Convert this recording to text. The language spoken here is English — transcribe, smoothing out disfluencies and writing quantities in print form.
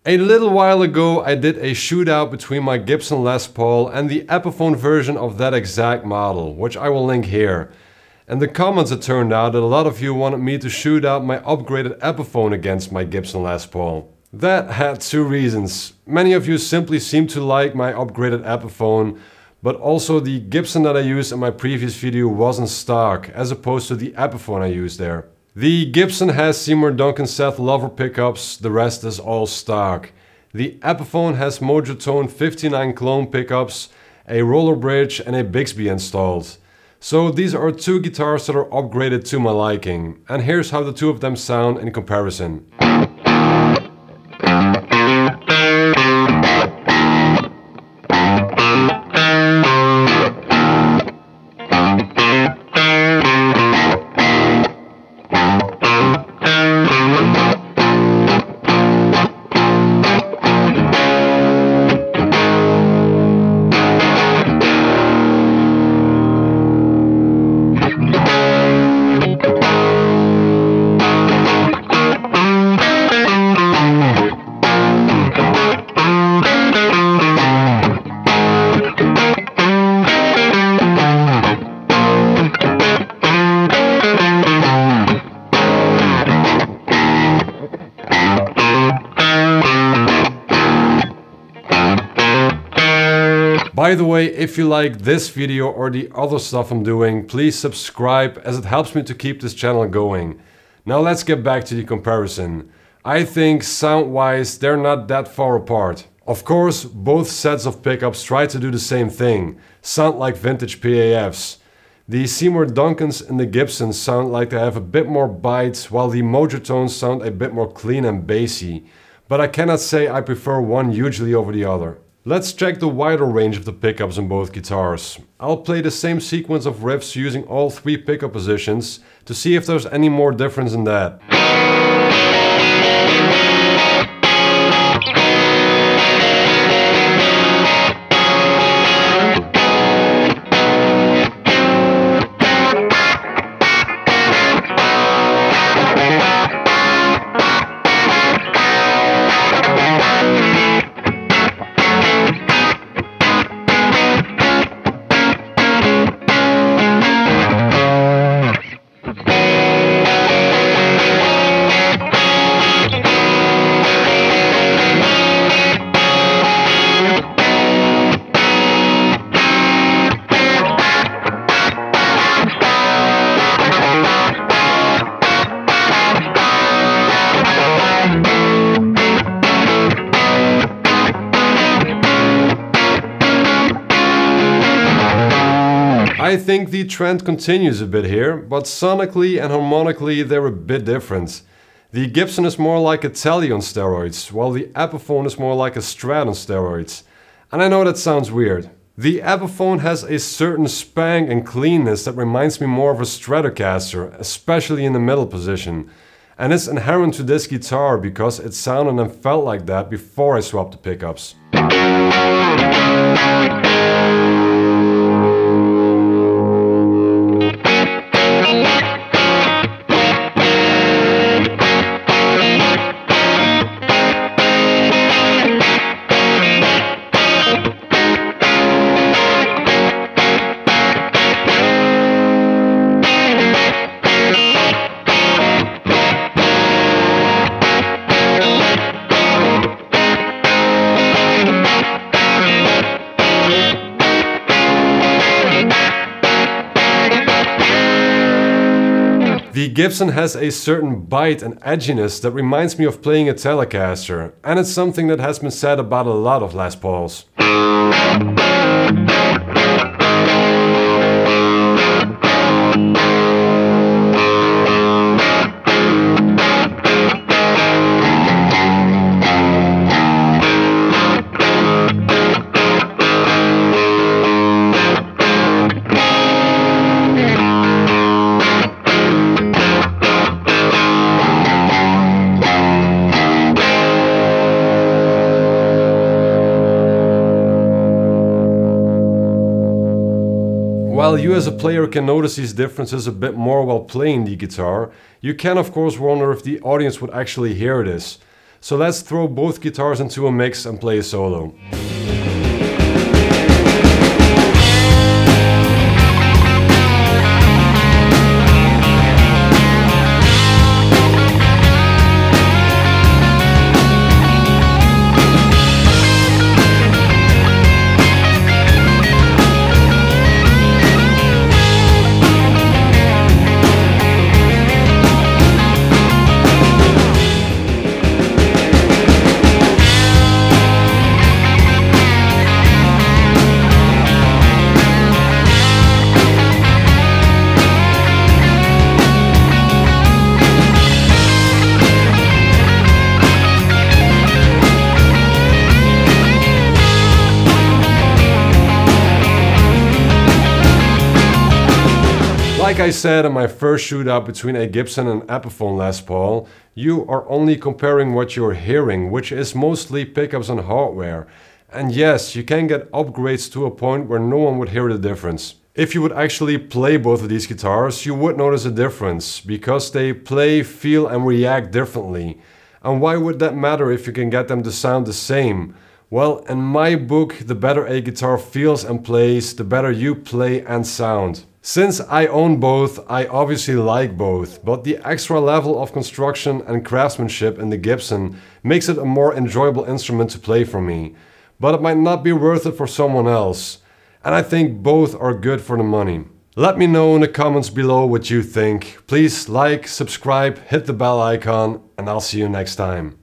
A little while ago I did a shootout between my Gibson Les Paul and the Epiphone version of that exact model, which I will link here. In the comments it turned out that a lot of you wanted me to shoot out my upgraded Epiphone against my Gibson Les Paul. That had two reasons. Many of you simply seem to like my upgraded Epiphone, but also the Gibson that I used in my previous video wasn't stock, as opposed to the Epiphone I used there. The Gibson has Seymour Duncan Seth Lover pickups, the rest is all stock. The Epiphone has Mojo-Tone 59 clone pickups, a roller bridge and a Bixby installed. So these are two guitars that are upgraded to my liking, and here's how the two of them sound in comparison. By the way, if you like this video or the other stuff I'm doing, please subscribe as it helps me to keep this channel going. Now let's get back to the comparison. I think sound-wise they're not that far apart. Of course, both sets of pickups try to do the same thing, sound like vintage PAFs. The Seymour Duncans and the Gibsons sound like they have a bit more bite, while the Mojo-Tones sound a bit more clean and bassy. But I cannot say I prefer one hugely over the other. Let's check the wider range of the pickups on both guitars. I'll play the same sequence of riffs using all three pickup positions to see if there's any more difference in that. I think the trend continues a bit here, but sonically and harmonically they're a bit different. The Gibson is more like a Tele on steroids, while the Epiphone is more like a Strat on steroids. And I know that sounds weird. The Epiphone has a certain spang and cleanness that reminds me more of a Stratocaster, especially in the middle position. And it's inherent to this guitar because it sounded and felt like that before I swapped the pickups. The Gibson has a certain bite and edginess that reminds me of playing a Telecaster, and it's something that has been said about a lot of Les Pauls. While you as a player can notice these differences a bit more while playing the guitar, you can of course wonder if the audience would actually hear this. So let's throw both guitars into a mix and play a solo. Like I said in my first shootout between a Gibson and Epiphone Les Paul, you are only comparing what you're hearing, which is mostly pickups and hardware. And yes, you can get upgrades to a point where no one would hear the difference. If you would actually play both of these guitars, you would notice a difference, because they play, feel and react differently. And why would that matter if you can get them to sound the same? Well, in my book, the better a guitar feels and plays, the better you play and sound. Since I own both, I obviously like both, but the extra level of construction and craftsmanship in the Gibson makes it a more enjoyable instrument to play for me. But it might not be worth it for someone else. And I think both are good for the money. Let me know in the comments below what you think. Please like, subscribe, hit the bell icon, and I'll see you next time.